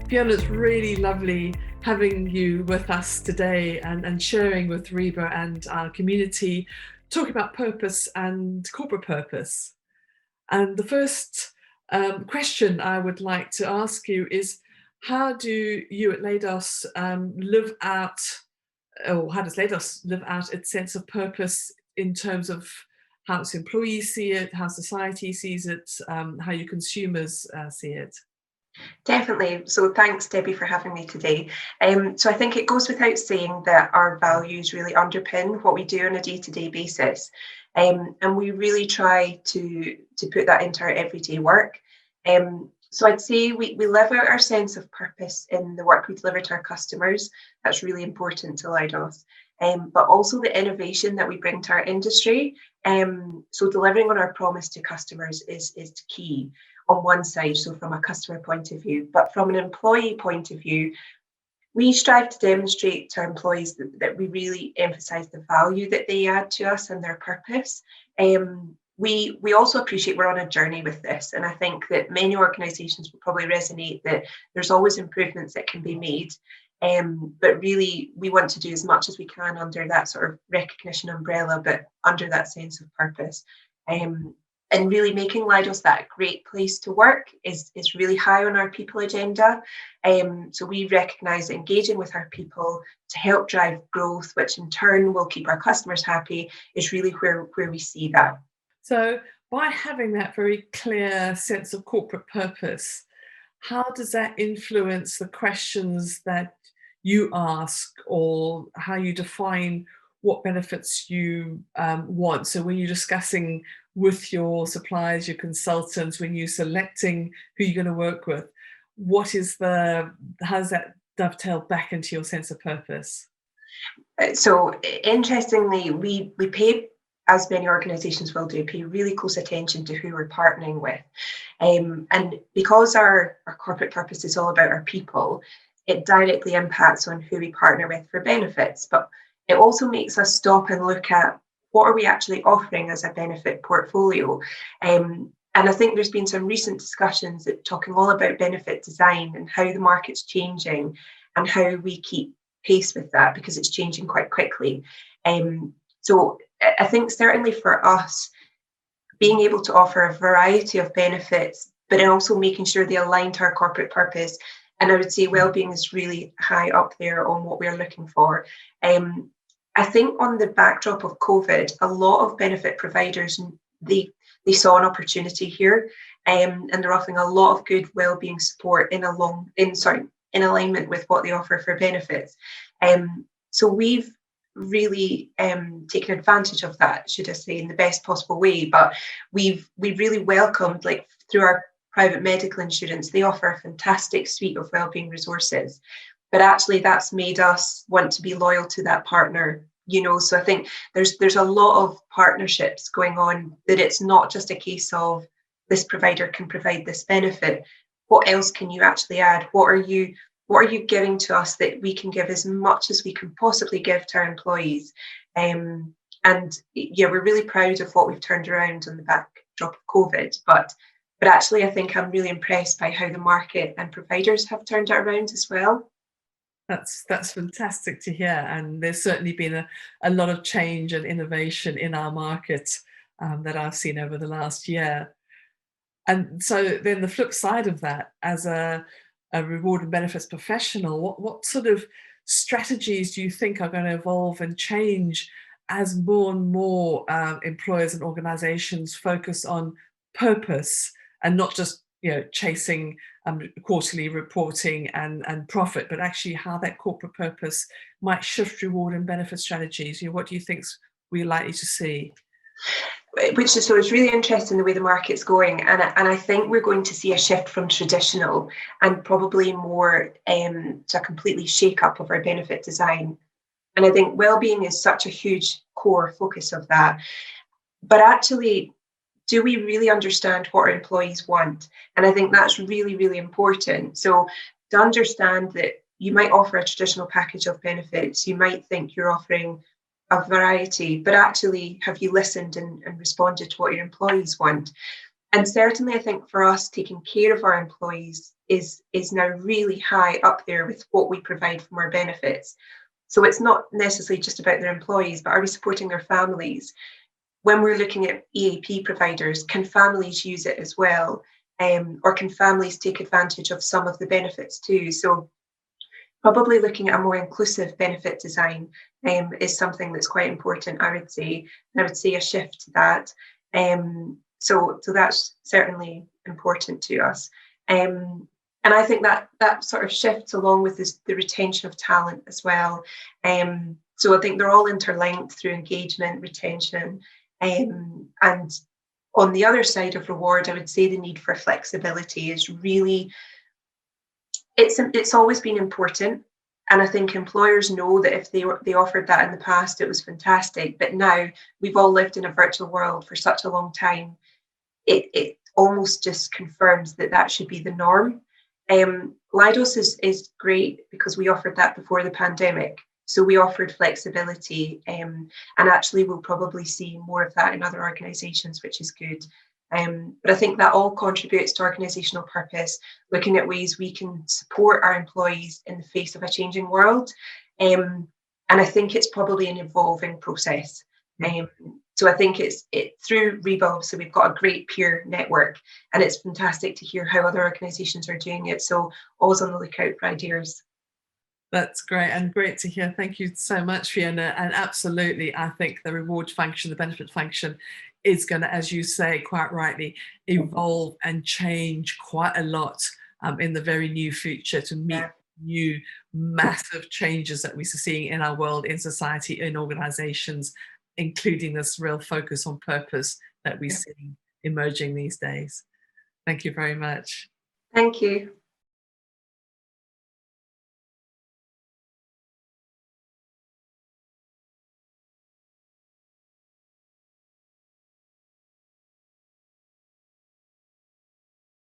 Fiona, it's really lovely having you with us today and sharing with REBA and our community, talking about purpose and corporate purpose. And the first question I would like to ask you is, how do you at Leidos live out, or how does Leidos live out its sense of purpose in terms of how its employees see it, how society sees it, how your consumers see it? Definitely. So thanks, Debbie, for having me today. So I think it goes without saying that our values really underpin what we do on a day-to-day basis. And we really try to put that into our everyday work. So I'd say we live out our sense of purpose in the work we deliver to our customers. That's really important to Leidos. But also the innovation that we bring to our industry. So delivering on our promise to customers is key on one side, so from a customer point of view. But from an employee point of view, we strive to demonstrate to our employees that we really emphasise the value that they add to us and their purpose. We also appreciate we're on a journey with this, and I think that many organisations will probably resonate that there's always improvements that can be made. But really, we want to do as much as we can under that sort of recognition umbrella, but under that sense of purpose. And really making Leidos that great place to work is really high on our people agenda. So we recognise engaging with our people to help drive growth, which in turn will keep our customers happy, is really where we see that. So by having that very clear sense of corporate purpose, how does that influence the questions that you ask, or how you define what benefits you want? So when you're discussing with your suppliers, your consultants, when you're selecting who you're going to work with, how does that dovetail back into your sense of purpose? So interestingly, we pay, as many organisations will do, pay really close attention to who we're partnering with. And because our corporate purpose is all about our people, it directly impacts on who we partner with for benefits. But it also makes us stop and look at what are we actually offering as a benefit portfolio. And I think there's been some recent discussions that talking all about benefit design and how the market's changing and how we keep pace with that, because it's changing quite quickly. So I think certainly for us, being able to offer a variety of benefits, but also making sure they align to our corporate purpose. And I would say wellbeing is really high up there on what we're looking for. I think on the backdrop of COVID, a lot of benefit providers, they saw an opportunity here, and they're offering a lot of good wellbeing support in alignment with what they offer for benefits. So we've really taken advantage of that, should I say, in the best possible way. But we've really welcomed, like through our private medical insurance, they offer a fantastic suite of wellbeing resources. But actually, that's made us want to be loyal to that partner, So I think there's a lot of partnerships going on, that it's not just a case of this provider can provide this benefit. What else can you actually add? What are you giving to us that we can give as much as we can possibly give to our employees? And yeah, we're really proud of what we've turned around on the backdrop of COVID. But actually, I think I'm really impressed by how the market and providers have turned it around as well. That's fantastic to hear, and there's certainly been a lot of change and innovation in our market that I've seen over the last year. And so then the flip side of that, as a reward and benefits professional, what sort of strategies do you think are going to evolve and change as more and more employers and organisations focus on purpose and not just chasing quarterly reporting and profit, but actually how that corporate purpose might shift reward and benefit strategies? What do you think we're likely to see? So it's really interesting the way the market's going, and I think we're going to see a shift from traditional and probably more to a completely shake up of our benefit design. And I think wellbeing is such a huge core focus of that. But actually, do we really understand what our employees want? And I think that's really, really important. So to understand that you might offer a traditional package of benefits, you might think you're offering a variety, but actually, have you listened and responded to what your employees want? And certainly, I think for us, taking care of our employees is now really high up there with what we provide from our benefits. So it's not necessarily just about their employees, but are we supporting their families? When we're looking at EAP providers, can families use it as well? Or can families take advantage of some of the benefits too? So probably looking at a more inclusive benefit design is something that's quite important, I would say. And I would say a shift to that. So that's certainly important to us. And I think that sort of shifts along with the retention of talent as well. So I think they're all interlinked through engagement, retention, and on the other side of reward, I would say the need for flexibility is really, it's always been important. And I think employers know that if they offered that in the past, it was fantastic. But now we've all lived in a virtual world for such a long time. It almost just confirms that should be the norm. Leidos is great because we offered that before the pandemic. So we offered flexibility, and actually we'll probably see more of that in other organisations, which is good. But I think that all contributes to organisational purpose, looking at ways we can support our employees in the face of a changing world. And I think it's probably an evolving process. So I think it's through REBA, so we've got a great peer network, and it's fantastic to hear how other organisations are doing it. So always on the lookout for ideas. That's great, and great to hear. Thank you so much, Fiona. And absolutely, I think the reward function, the benefit function is going to, as you say quite rightly, evolve and change quite a lot in the very near future to meet new massive changes that we're seeing in our world, in society, in organisations, including this real focus on purpose that we see emerging these days. Thank you very much. Thank you.